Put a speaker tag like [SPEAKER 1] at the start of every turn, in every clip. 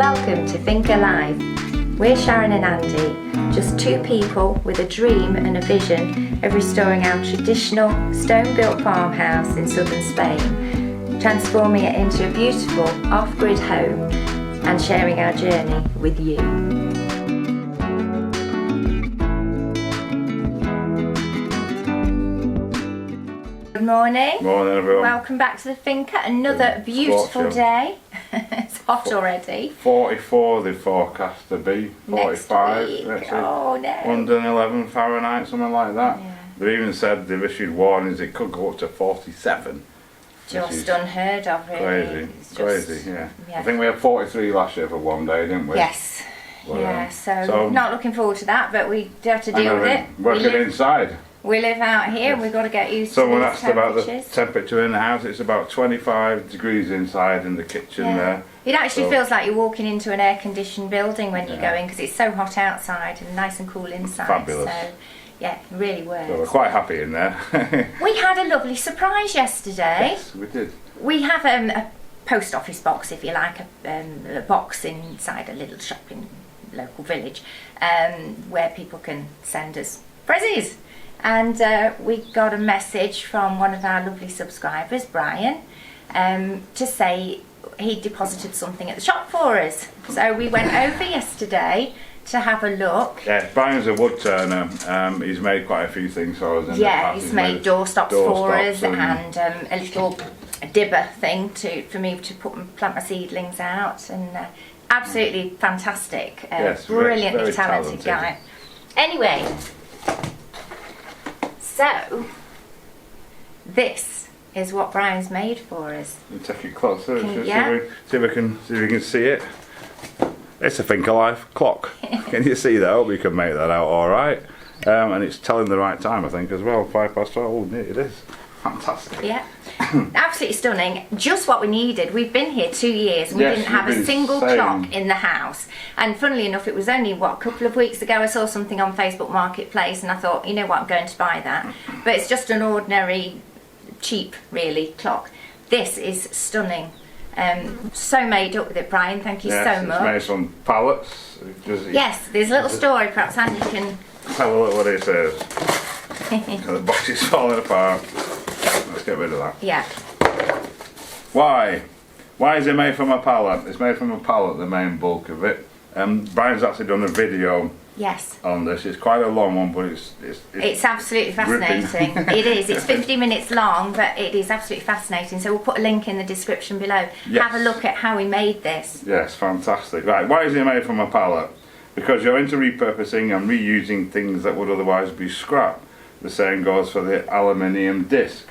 [SPEAKER 1] Welcome to Finalizing. We're Sharon and Andy, just two people with a dream and a vision of restoring our traditional stone-built farmhouse in southern Spain, transforming it into a beautiful off-grid home and sharing our journey with you. Good morning.
[SPEAKER 2] Morning everyone.
[SPEAKER 1] Welcome back to the Finca. Another beautiful day. It's hot already.
[SPEAKER 2] 44 they forecast to be. 45.
[SPEAKER 1] Next week. Oh no.
[SPEAKER 2] 111 Fahrenheit, something like that.
[SPEAKER 1] Yeah.
[SPEAKER 2] They've even said they've issued warnings it could go up to 47.
[SPEAKER 1] Just unheard of, really.
[SPEAKER 2] Crazy.
[SPEAKER 1] It's
[SPEAKER 2] Crazy, yeah. I think we had 43 last year for one day, didn't we?
[SPEAKER 1] Yes.
[SPEAKER 2] Well,
[SPEAKER 1] yeah, so not looking forward to that, but we do have to deal with it.
[SPEAKER 2] Working inside.
[SPEAKER 1] We live out here, and we've got to get used to
[SPEAKER 2] Someone
[SPEAKER 1] these
[SPEAKER 2] asked about the
[SPEAKER 1] temperatures.
[SPEAKER 2] temperature in the house. It's about 25 degrees inside in the kitchen there.
[SPEAKER 1] It actually feels like you're walking into an air-conditioned building when you go in, because it's so hot outside and nice and cool inside.
[SPEAKER 2] Fabulous.
[SPEAKER 1] So, yeah, it really works.
[SPEAKER 2] So we're quite happy in there.
[SPEAKER 1] We had a lovely surprise yesterday.
[SPEAKER 2] Yes, we did.
[SPEAKER 1] We have a post office box, if you like, a box inside a little shop in local village, where people can send us presents. And we got a message from one of our lovely subscribers, Brian, to say he deposited something at the shop for us. So we went over yesterday to have a look.
[SPEAKER 2] Yeah, Brian's a wood turner. He's made quite a few things for us.
[SPEAKER 1] Yeah, he's made doorstops for us and a little dibber thing for me to plant my seedlings out. And absolutely fantastic.
[SPEAKER 2] Yes,
[SPEAKER 1] brilliantly
[SPEAKER 2] very
[SPEAKER 1] talented guy. Anyway. So, this is what Brian's made for us.
[SPEAKER 2] We'll take it closer.
[SPEAKER 1] Yeah.
[SPEAKER 2] See if we can see it. It's a Finca Life clock. Can you see that? I hope you can make that out all right. And it's telling the right time, I think, as well. 12:05. Oh, it is. Fantastic.
[SPEAKER 1] Yeah. Absolutely stunning. Just what we needed. We've been here 2 years and we didn't have a single clock in the house. And funnily enough, it was only, a couple of weeks ago I saw something on Facebook Marketplace and I thought, you know what, I'm going to buy that. But it's just an ordinary, cheap, really, clock. This is stunning. So made up with it, Brian. Thank you so much.
[SPEAKER 2] It's made from pallets.
[SPEAKER 1] Yes, there's a little story, perhaps Andy can...
[SPEAKER 2] Have a look what it says. The box is falling apart. Let's get rid of that.
[SPEAKER 1] Yeah.
[SPEAKER 2] Why? Why is it made from a pallet? It's made from a pallet, the main bulk of it. Brian's actually done a video on this. It's quite a long one, but it's
[SPEAKER 1] absolutely fascinating. It is. It's 50 minutes long, but it is absolutely fascinating. So we'll put a link in the description below.
[SPEAKER 2] Yes.
[SPEAKER 1] Have a look at how he made this.
[SPEAKER 2] Yes, fantastic. Right, why is it made from a pallet? Because you're into repurposing and reusing things that would otherwise be scrap. The same goes for the aluminium disc.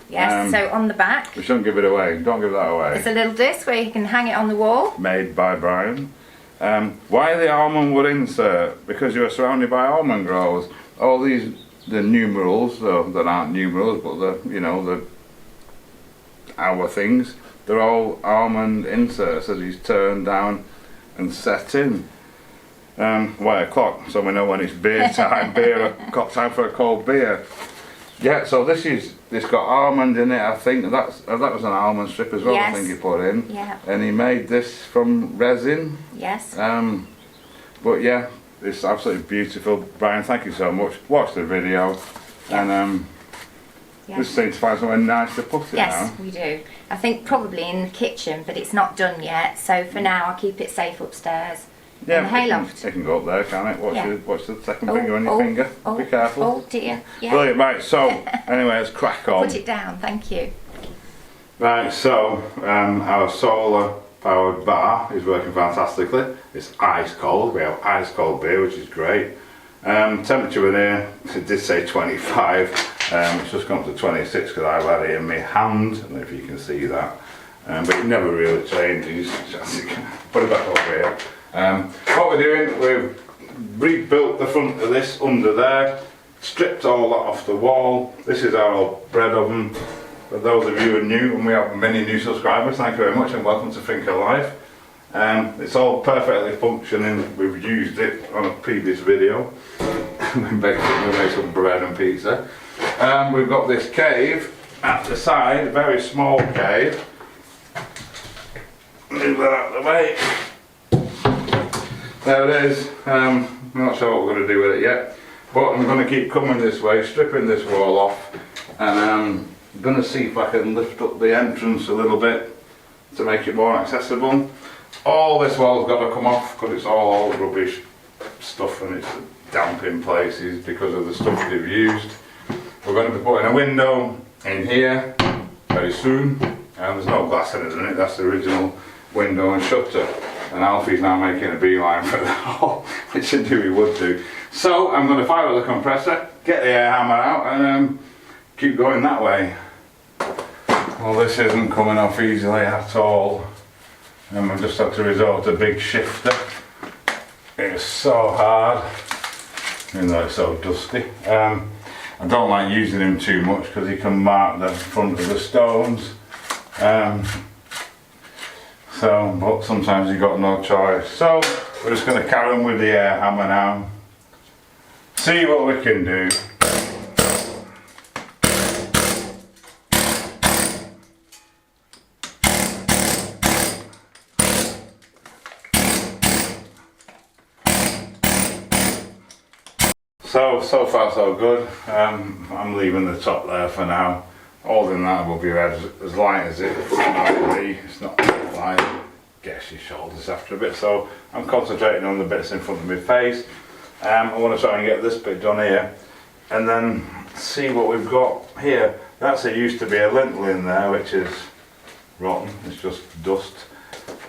[SPEAKER 1] Yes, so on the back.
[SPEAKER 2] We shouldn't give it away. Don't give that away.
[SPEAKER 1] It's a little disc where you can hang it on the wall.
[SPEAKER 2] Made by Brian. Why the almond wood insert? Because you're surrounded by almond growers. All these, the numerals, that aren't numerals, but our things, they're all almond inserts that he's turned down and set in. Why a clock? So we know when it's beer time, time for a cold beer. Yeah, so this got almond in it. I think that was an almond strip as well.
[SPEAKER 1] Yes.
[SPEAKER 2] I think he put in.
[SPEAKER 1] Yeah.
[SPEAKER 2] And he made this from resin.
[SPEAKER 1] Yes.
[SPEAKER 2] But yeah, it's absolutely beautiful. Brian, thank you so much. Watch the video, and just need to find somewhere nice to put it now.
[SPEAKER 1] Yes, we do. I think probably in the kitchen, but it's not done yet. So for now, I'll keep it safe upstairs.
[SPEAKER 2] Yeah,
[SPEAKER 1] in the hayloft.
[SPEAKER 2] It can go up there, can't it? Watch the second finger on your finger. Be careful.
[SPEAKER 1] Oh dear. Yeah.
[SPEAKER 2] Brilliant, right, so anyway, let's crack on.
[SPEAKER 1] Put it down, thank you.
[SPEAKER 2] Right, so our solar powered bar is working fantastically. It's ice cold. We have ice cold beer, which is great. Temperature in here, it did say 25. It's just gone up to 26 because I've had it in my hand. I don't know if you can see that. But it never really changes. Put it back over here. What we're doing, we've rebuilt the front of this under there, stripped all that off the wall. This is our old bread oven. For those of you who are new, and we have many new subscribers, thank you very much and welcome to Finca Life. It's all perfectly functioning. We've used it on a previous video. we made some bread and pizza. We've got this cave at the side, a very small cave. Move that out of the way. there it is. I'm not sure what we're going to do with it yet, but I'm going to keep coming this way, stripping this wall off, and I'm going to see if I can lift up the entrance a little bit to make it more accessible. All this wall's got to come off because it's all old rubbish stuff and it's damp in places because of the stuff they've used. We're going to be putting a window in here very soon, and there's no glass in it, isn't it? That's the original window and shutter, and Alfie's now making a beeline for the hole, which I knew he would do. So I'm going to fire up the compressor, get the air hammer out, and keep going that way. Well, this isn't coming off easily at all, and I just had to resort to a big shifter. It's so hard, even though it's so dusty. I don't like using him too much because he can mark the front of the stones. But sometimes you've got no choice. So we're just going to carry on with the air hammer now. See what we can do. So far so good. I'm leaving the top there for now. Holding that above your head as light as it might be. It's not light. Gets your shoulders after a bit. So I'm concentrating on the bits in front of my face. I want to try and get this bit done here, and then see what we've got here. That's it. Used to be a lintel in there, which is rotten. It's just dust.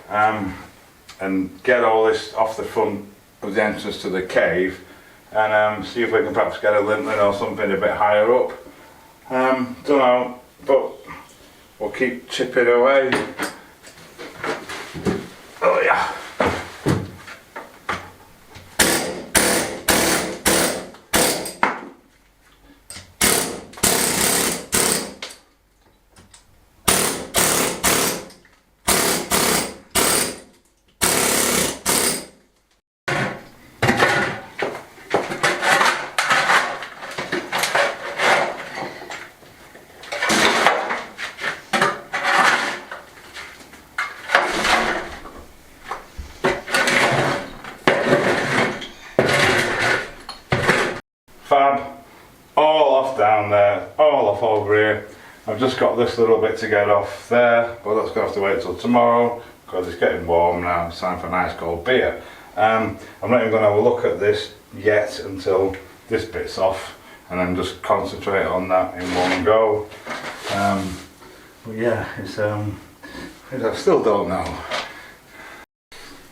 [SPEAKER 2] And get all this off the front of the entrance to the cave. And see if we can perhaps get a lintel or something a bit higher up. Don't know, but we'll keep chipping away. Oh yeah. Fab, all off down there, all off over here. I've just got this little bit to get off there, but that's going to have to wait till tomorrow because it's getting warm now. It's time for a nice cold beer. I'm not even going to have a look at this yet until this bit's off, and then just concentrate on that in one go. But yeah, it's I still don't know.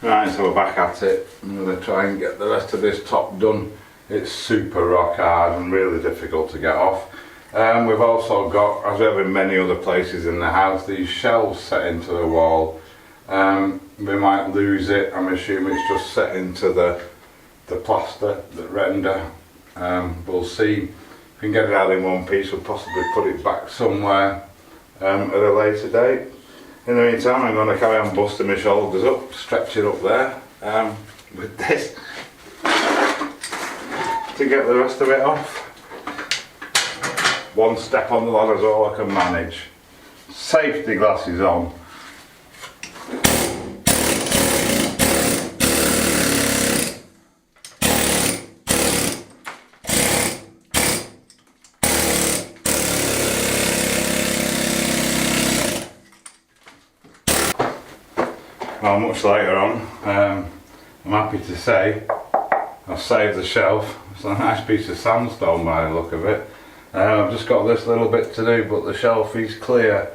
[SPEAKER 2] Right, so we're back at it. I'm going to try and get the rest of this top done. It's super rock hard and really difficult to get off. We've also got, as we have in many other places in the house, these shelves set into the wall. We might lose it. I'm assuming it's just set into the plaster, the render. We'll see. If we can get it out in one piece, we'll possibly put it back somewhere at a later date. In the meantime, I'm going to carry on busting my shoulders up, stretching up there with this to get the rest of it off. One step on the ladder is all I can manage. Safety glasses on. Well, much later on, I'm happy to say I've saved the shelf. It's a nice piece of sandstone by the look of it. I've just got this little bit to do, but the shelf is clear.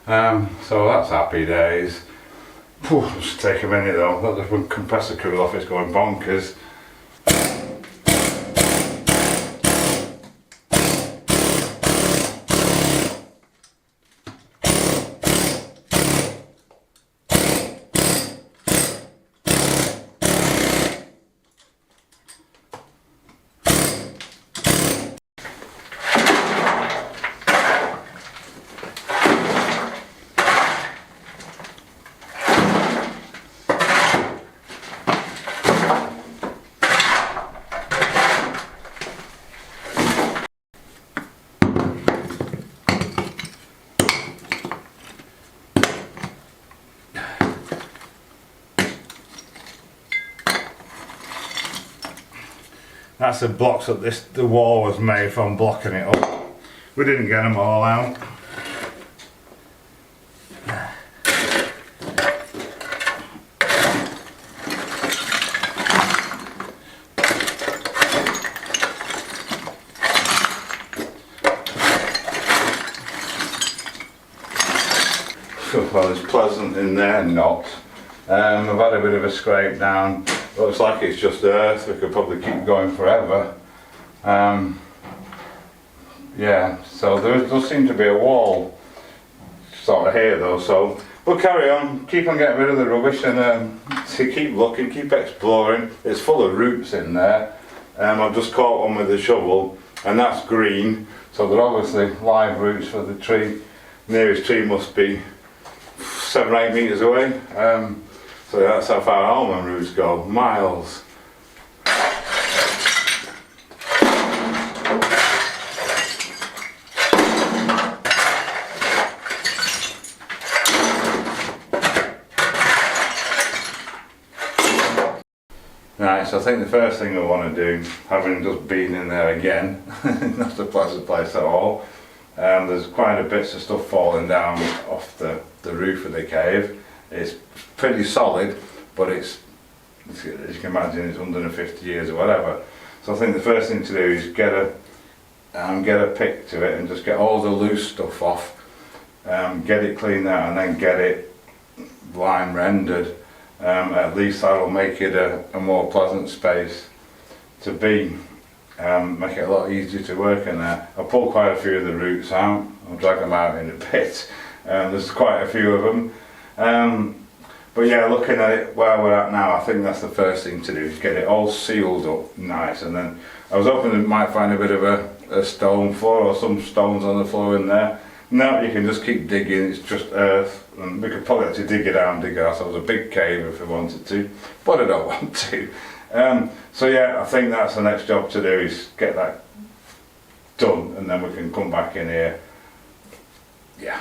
[SPEAKER 2] So that's happy days. Just take a minute though. Let the compressor cool off, it's going bonkers. That's the blocks that the wall was made from, blocking it up. We didn't get them all out. Well, it's pleasant in there, not. I've had a bit of a scrape down. Looks like it's just earth. We could probably keep going forever. Yeah, so there does seem to be a wall sort of here though, so we'll carry on, keep on getting rid of the rubbish and keep looking, keep exploring. It's full of roots in there. I've just caught one with the shovel and that's green, so they're obviously live roots for the tree. Nearest tree must be 7 or 8 metres away. So that's how far almond roots go, miles. Right, so I think the first thing I want to do, having just been in there again, not a pleasant place at all. There's quite a bits of stuff falling down off the roof of the cave. It's pretty solid, but it's as you can imagine, it's 150 years or whatever. So I think the first thing to do is get a pick to it and just get all the loose stuff off, get it cleaned out, and then get it line rendered. At least that'll make it a more pleasant space to be. Make it a lot easier to work in there. I'll pull quite a few of the roots out. I'll drag them out in a bit. There's quite a few of them. But yeah, looking at it where we're at now, I think that's the first thing to do, is get it all sealed up nice. And then I was hoping we might find a bit of a stone floor or some stones on the floor in there. No, you can just keep digging, it's just earth. And we could probably actually dig it out and dig ourselves a big cave if we wanted to, but I don't want to. So yeah, I think that's the next job to do, is get that done, and then we can come back in here. Yeah.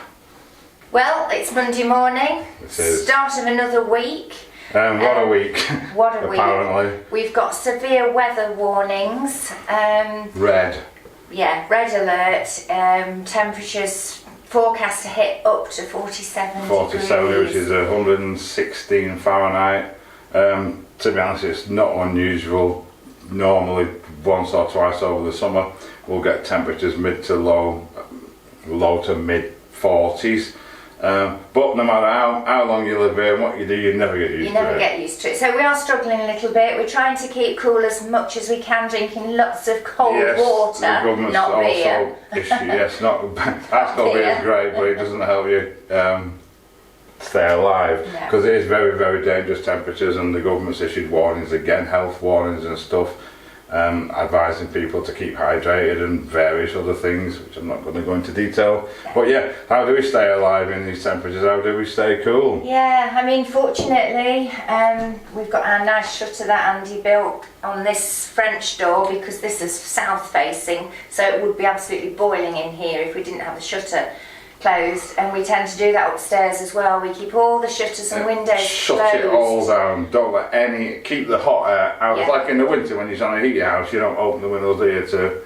[SPEAKER 1] Well, it's Monday morning,
[SPEAKER 2] It is.
[SPEAKER 1] Start of another week.
[SPEAKER 2] What a week.
[SPEAKER 1] What a
[SPEAKER 2] apparently.
[SPEAKER 1] week. We've got severe weather warnings.
[SPEAKER 2] Red.
[SPEAKER 1] Yeah, red alert. Temperatures forecast to hit up to 47
[SPEAKER 2] 47,
[SPEAKER 1] degrees.
[SPEAKER 2] which is 116 Fahrenheit. To be honest, it's not unusual. Normally, once or twice over the summer, we'll get temperatures mid to low to mid 40s. But no matter how long you live here and what you do, you never get used to it.
[SPEAKER 1] You never get used to it. So we are struggling a little bit. We're trying to keep cool as much as we can, drinking lots of cold water,
[SPEAKER 2] the government's
[SPEAKER 1] not
[SPEAKER 2] also
[SPEAKER 1] beer.
[SPEAKER 2] yes, not ice cold beer is great, but it doesn't help you stay alive, because it is very, very dangerous temperatures, and the government's issued warnings again, health warnings and stuff, advising people to keep hydrated and various other things, which I'm not going to go into detail. But yeah, how do we stay alive in these temperatures? How do we stay cool?
[SPEAKER 1] Yeah, I mean, fortunately, we've got our nice shutter that Andy built on this French door, because this is south facing, so it would be absolutely boiling in here if we didn't have the shutter closed, and we tend to do that upstairs as well. We keep all the shutters and windows
[SPEAKER 2] Shut
[SPEAKER 1] closed.
[SPEAKER 2] it all down, don't let any, keep the hot air out.
[SPEAKER 1] Yeah.
[SPEAKER 2] It's like in the winter when you're trying to heat your house, you don't open the windows here to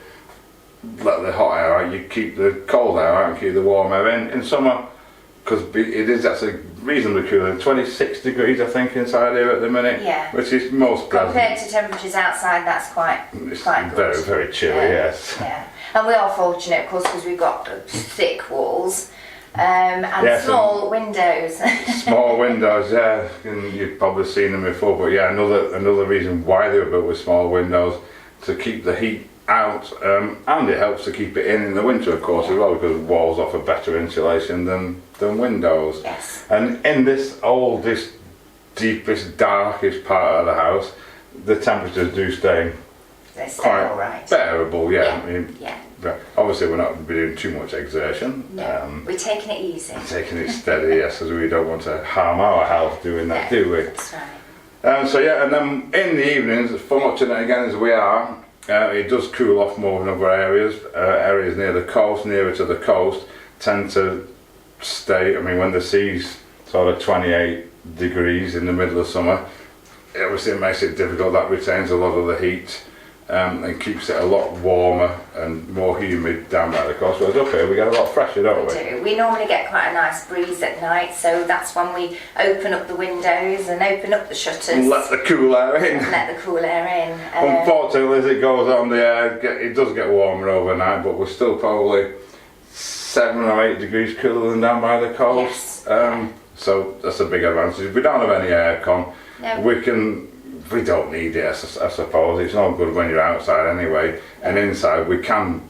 [SPEAKER 2] let the hot air out, you keep the cold air out and keep the warm air in. In summer, because it is actually reasonably cool, 26 degrees I think inside here at the minute,
[SPEAKER 1] Yeah.
[SPEAKER 2] which is most pleasant.
[SPEAKER 1] Compared to temperatures outside, that's quite
[SPEAKER 2] It's
[SPEAKER 1] good.
[SPEAKER 2] very, very chilly, yes.
[SPEAKER 1] Yeah. And we are fortunate, of course, because we've got thick walls and
[SPEAKER 2] Yes,
[SPEAKER 1] small windows.
[SPEAKER 2] Small windows, yeah, and you've probably seen them before, but yeah, another reason why they were built with small windows, to keep the heat out, and it helps to keep it in the winter, of course, as well, because walls offer better insulation than windows.
[SPEAKER 1] Yes.
[SPEAKER 2] And in this oldest, deepest, darkest part of the house, the temperatures do stay
[SPEAKER 1] They stay
[SPEAKER 2] quite
[SPEAKER 1] all right.
[SPEAKER 2] bearable, yeah.
[SPEAKER 1] Yeah.
[SPEAKER 2] I mean,
[SPEAKER 1] Yeah.
[SPEAKER 2] obviously we're not doing too much exertion.
[SPEAKER 1] No, we're taking it easy.
[SPEAKER 2] Taking it steady, yes, as we don't want to harm our health doing that, do we?
[SPEAKER 1] That's right.
[SPEAKER 2] So yeah, and then in the evenings, fortunate again as we are, it does cool off more in other areas. Areas near the coast, nearer to the coast, tend to stay, I mean, when the sea's sort of 28 degrees in the middle of summer, obviously it makes it difficult, that retains a lot of the heat. and keeps it a lot warmer and more humid down by the coast. Whereas up here we get a lot fresher, don't we?
[SPEAKER 1] We normally get quite a nice breeze at night, so that's when we open up the windows and open up the shutters.
[SPEAKER 2] And let the cool air in.
[SPEAKER 1] Let the cool air in.
[SPEAKER 2] Unfortunately, as it goes on, the air it does get warmer overnight, but we're still probably 7 or 8 degrees cooler than down by the coast.
[SPEAKER 1] Yes.
[SPEAKER 2] So that's a big advantage. If we don't have any aircon,
[SPEAKER 1] no.
[SPEAKER 2] we don't need it, I suppose. It's not good when you're outside anyway. And inside, we can,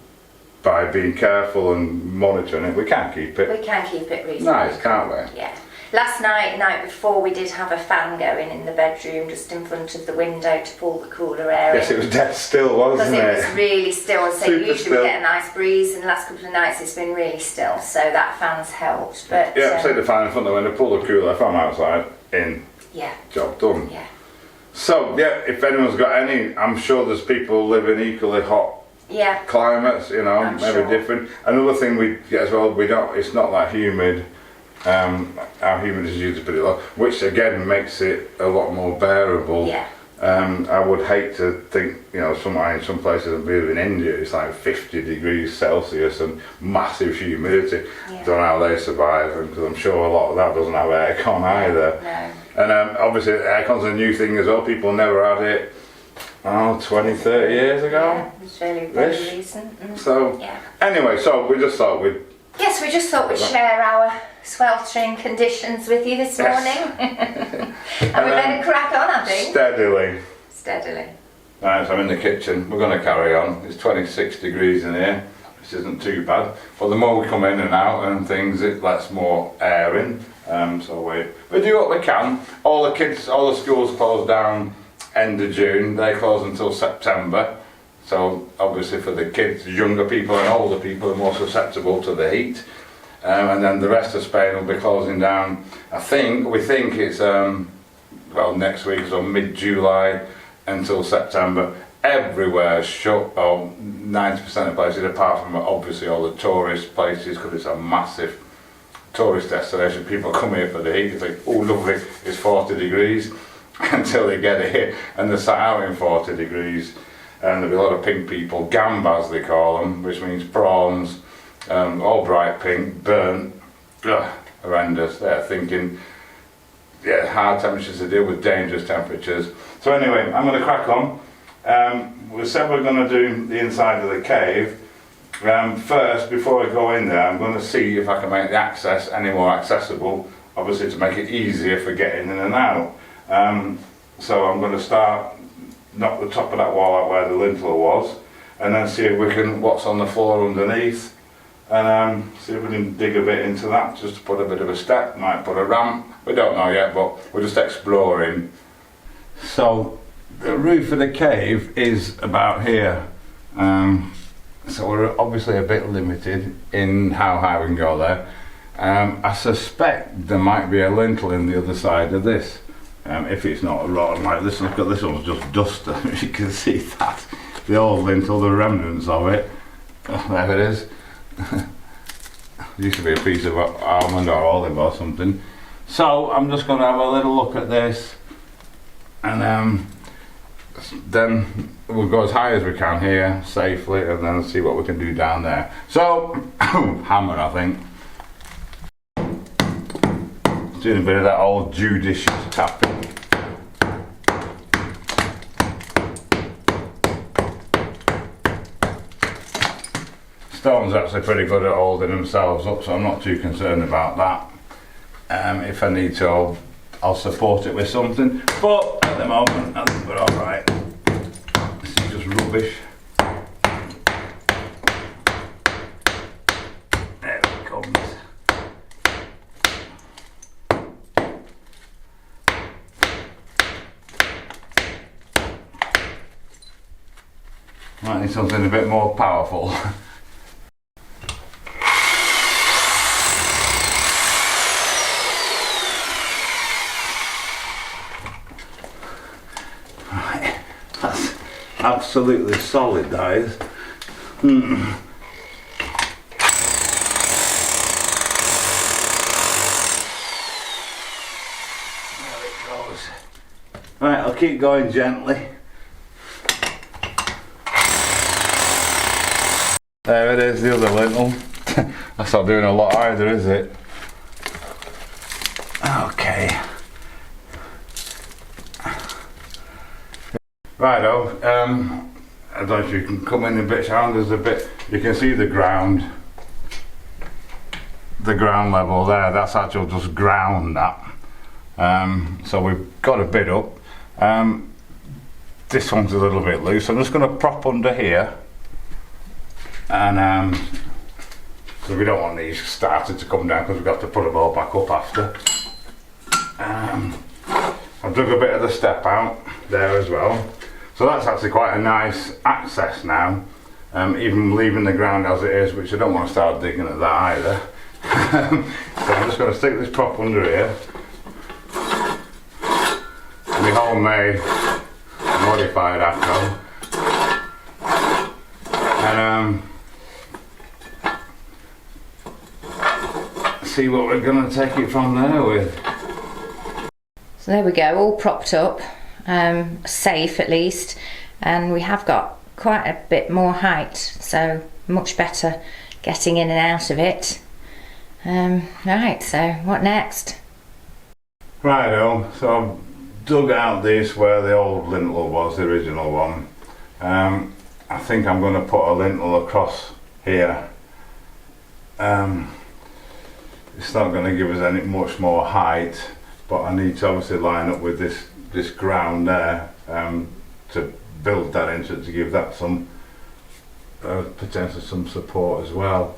[SPEAKER 2] by being careful and monitoring it, we can keep it.
[SPEAKER 1] We can keep it reasonably.
[SPEAKER 2] Nice, can't we?
[SPEAKER 1] Yeah. Last night before, we did have a fan going in the bedroom just in front of the window to pull the cooler air in.
[SPEAKER 2] Yes, it was dead still, wasn't it?
[SPEAKER 1] Because it was really still. So
[SPEAKER 2] Super
[SPEAKER 1] usually
[SPEAKER 2] still.
[SPEAKER 1] we get a nice breeze, and the last couple of nights it's been really still. So that fan's helped. But
[SPEAKER 2] yeah, say the fan in front of the window, pull the cooler from outside, in.
[SPEAKER 1] Yeah.
[SPEAKER 2] Job done.
[SPEAKER 1] Yeah.
[SPEAKER 2] So, yeah, if anyone's got any, I'm sure there's people living equally hot climates, you know,
[SPEAKER 1] I'm
[SPEAKER 2] maybe
[SPEAKER 1] sure.
[SPEAKER 2] different. Another thing we get as well, it's not that humid. Our humidity is usually pretty low, which again makes it a lot more bearable.
[SPEAKER 1] Yeah.
[SPEAKER 2] I would hate to think, you know, in some places, I believe in India, it's like 50 degrees Celsius and massive humidity.
[SPEAKER 1] Yeah.
[SPEAKER 2] Don't know how they survive, because I'm sure a lot of that doesn't have aircon either.
[SPEAKER 1] No.
[SPEAKER 2] And obviously aircon's a new thing as well. People never had it, 20, 30 years ago.
[SPEAKER 1] Yeah, it's really very recent.
[SPEAKER 2] So,
[SPEAKER 1] yeah.
[SPEAKER 2] Anyway, so we just thought we'd...
[SPEAKER 1] Yes, we just thought we'd share our sweltering conditions with you this morning. And we better crack on, I think.
[SPEAKER 2] Steadily. Right, so I'm in the kitchen. We're going to carry on. It's 26 degrees in here, which isn't too bad. But the more we come in and out and things, it lets more air in. So we do what we can. All the schools close down end of June. They close until September. So obviously for the kids, younger people and older people are more susceptible to the heat. And then the rest of Spain will be closing down. We think it's next week, so mid-July until September. Everywhere's shut, 90% of places, apart from obviously all the tourist places, because it's a massive tourist destination. People come here for the heat. They think, oh lovely, it's 40 degrees, until they get here and they're sat out in 40 degrees. And there'll be a lot of pink people, gambas they call them, which means prawns, all bright pink, burnt, horrendous. They're thinking, hard temperatures to deal with, dangerous temperatures. So anyway, I'm going to crack on. We said we're going to do the inside of the cave. First, before I go in there, I'm going to see if I can make the access any more accessible, obviously to make it easier for getting in and out. So I'm going to knock the top of that wall out where the lintel was, and then see if we can, what's on the floor underneath, and see if we can dig a bit into that, just to put a bit of a step, might put a ramp, we don't know yet, but we're just exploring. So the roof of the cave is about here, so we're obviously a bit limited in how high we can go there. I suspect there might be a lintel in the other side of this. If it's not a rotten like this, look at this one's just dust. You can see that. The old lintel, the remnants of it. There it is. Used to be a piece of almond or olive or something. So I'm just going to have a little look at this, and then we'll go as high as we can here safely, and then see what we can do down there. So hammer, I think. Doing a bit of that old judicious tapping. Stone's actually pretty good at holding themselves up, so I'm not too concerned about that. If I need to, I'll support it with something, but at the moment I think we're alright. This is just rubbish. There it comes. Might need something a bit more powerful. Right, that's absolutely solid, that is. There it goes. Right, I'll keep going gently. There it is, the other lintel. That's not doing a lot either, is it? Okay. Righto, I don't know if you can come in a bit, Sharon. There's a bit, you can see the ground level there. That's actual just ground, that. So we've got a bit up. This one's a little bit loose. I'm just going to prop under here, and because we don't want these started to come down, because we've got to put them all back up after. I've dug a bit of the step out there as well. So that's actually quite a nice access now, even leaving the ground as it is, which I don't want to start digging at that either. So I'm just going to stick this prop under here. My homemade modified acro. And see what we're going to take it from there with.
[SPEAKER 1] So there we go, all propped up. Safe at least, and we have got quite a bit more height, so much better getting in and out of it. Right, so what next?
[SPEAKER 2] Righto, so I've dug out this where the old lintel was, the original one. I think I'm going to put a lintel across here. It's not going to give us any much more height, but I need to obviously line up with this ground there to build that into it, to give that some potentially some support as well.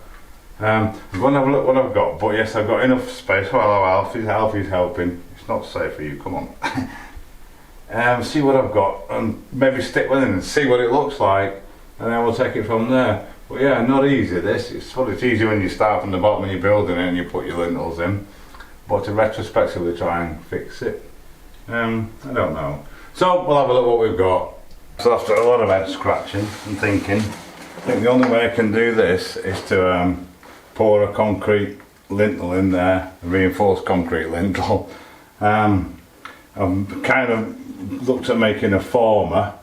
[SPEAKER 2] I'm going to have a look what I've got, but yes, I've got enough space. Hello Alfie's helping. It's not safe for you, come on. See what I've got and maybe stick with it and see what it looks like, and then we'll take it from there. But yeah, not easy this. It's easy when you start from the bottom and you're building it and you put your lintels in, but to retrospectively try and fix it, I don't know. So we'll have a look what we've got. So after a lot of head scratching and thinking, I think the only way I can do this is to pour a concrete lintel in there, a reinforced concrete lintel. I've kind of looked at making a former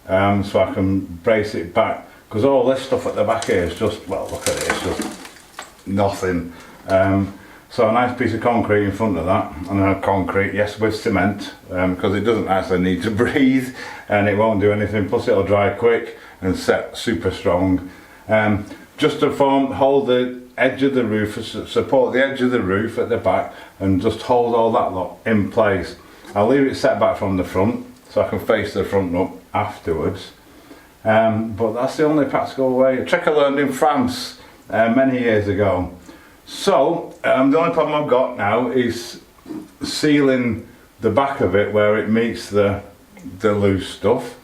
[SPEAKER 2] so I can brace it back, because all this stuff at the back here is just, well, look at it, it's just nothing. So a nice piece of concrete in front of that, and then concrete, yes, with cement, because it doesn't actually need to breathe and it won't do anything, plus it'll dry quick and set super strong. Just to hold the edge of the roof, support the edge of the roof at the back, and just hold all that lot in place. I'll leave it set back from the front so I can face the front up afterwards. But that's the only practical way, a trick I learned in France many years ago. So the only problem I've got now is sealing the back of it where it meets the loose stuff,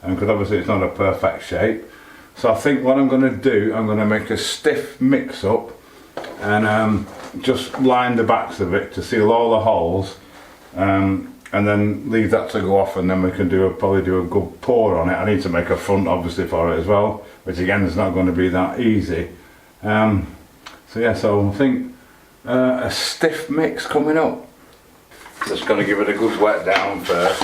[SPEAKER 2] because obviously it's not a perfect shape. So I think what I'm going to do, I'm going to make a stiff mix up and just line the backs of it to seal all the holes, and then leave that to go off, and then we can probably do a good pour on it. I need to make a front obviously for it as well, which again is not going to be that easy. So yeah, so I think a stiff mix coming up. Just going to give it a good wet down first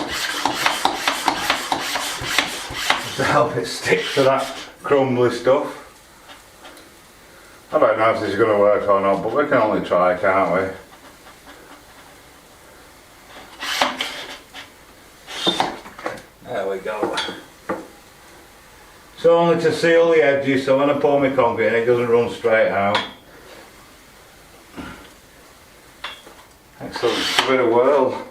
[SPEAKER 2] to help it stick to that crumbly stuff. I don't know if this is going to work or not, but we can only try, can't we? There we go. So only to seal the edges, so when I pour my concrete in, it doesn't run straight out. Excellent, give it a whirl.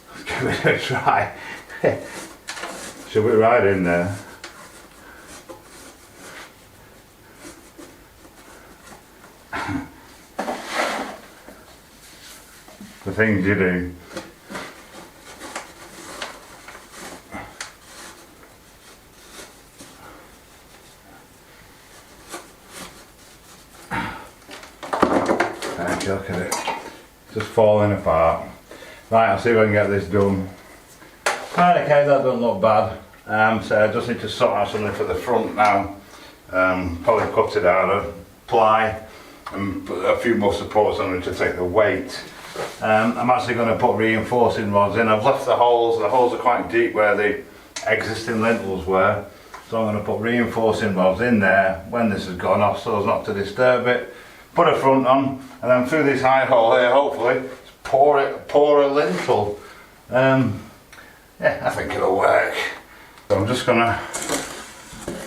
[SPEAKER 2] Let's give it a try. Should we right in there? The things you do. Look at it, just falling apart. Right, I'll see if I can get this done. Right, okay, that doesn't look bad. So I just need to sort out something for the front now. Probably cut it out of ply and put a few more supports on it to take the weight I'm actually going to put reinforcing rods in. I've left the holes are quite deep where the existing lintels were, so I'm going to put reinforcing rods in there when this has gone off so as not to disturb it. Put a front on, and then through this high hole here, hopefully, pour a lintel. Yeah, I think it'll work. So I'm just going to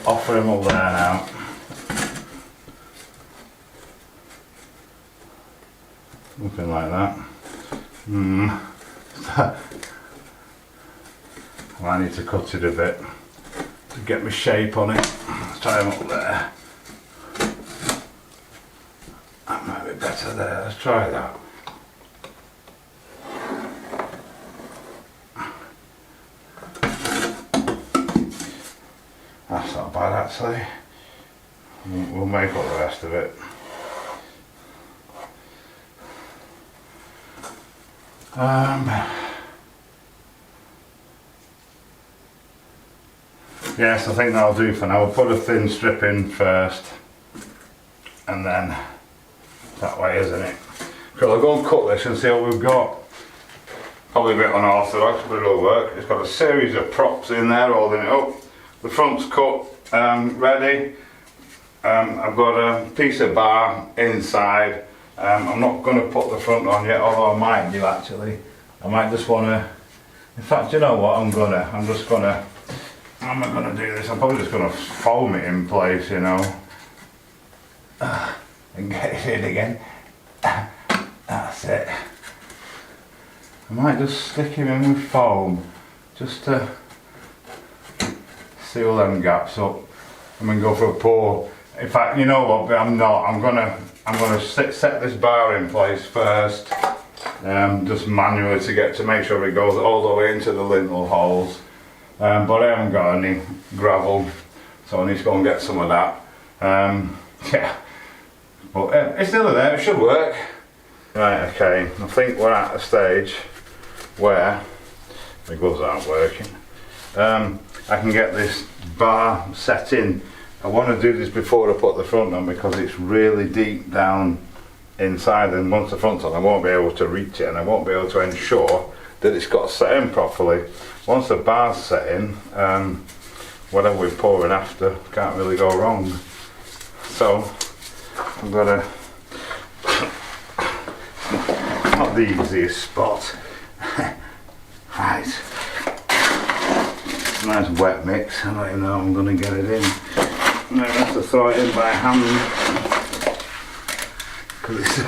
[SPEAKER 2] offer him up there now. Something like that. Well, I need to cut it a bit to get my shape on it. Let's try him up there. That might be better there. Let's try that. That's not bad actually. We'll make up the rest of it. Yes, I think that'll do for now. We'll put a thin strip in first, and then that way, isn't it? So I'll go and cut this and see what we've got. Probably a bit unorthodox, but it'll work. It's got a series of props in there holding it up. The front's cut, ready. I've got a piece of bar inside. I'm not going to put the front on yet, although I might do actually. I might just want to, in fact, you know what, how am I going to do this? I'm probably just going to foam it in place, you know, and get it in again. That's it. I might just stick him in with foam, just to seal them gaps up, and then go for a pour. In fact, you know what, but I'm not. I'm gonna set this bar in place first, just manually to make sure it goes all the way into the lintel holes. But I haven't got any gravel, so I need to go and get some of that. Yeah, but it's still there. It should work. Right. Okay. I think we're at a stage where my gloves aren't working. I can get this bar set in. I want to do this before I put the front on because it's really deep down inside, and once the front's on I won't be able to reach it and I won't be able to ensure that it's got set in properly. Once the bar's set in, whatever we pour in after can't really go wrong. So I'm gonna not the easiest spot. Right. Nice wet mix, I let you know I'm going to get it in. I'm going to have to throw it in by hand because it's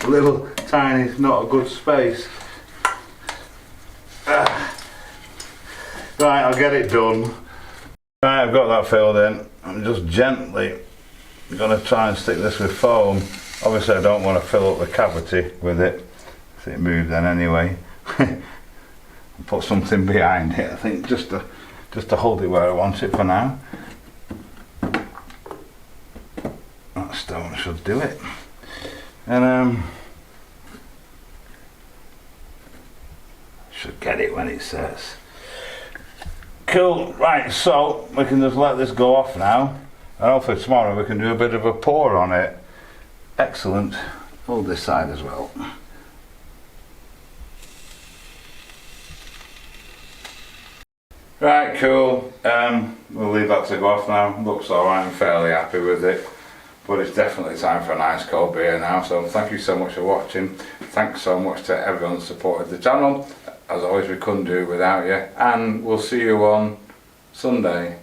[SPEAKER 2] a little tiny, not a good space. Right, I'll get it done. Right, I've got that filled in. I'm just gently going to try and stick this with foam. Obviously I don't want to fill up the cavity with it, so it moved then anyway. Put something behind it, I think, just to hold it where I want it for now. That stone should do it. And should get it when it sets. Cool, right, so we can just let this go off now, and hopefully tomorrow we can do a bit of a pour on it. Excellent. Hold this side as well. Right, cool. We'll leave that to go off now. Looks alright, I'm fairly happy with it. But it's definitely time for a nice cold beer now. So thank you so much for watching. Thanks so much to everyone that supported the channel. As always, we couldn't do it without you. And we'll see you on Sunday.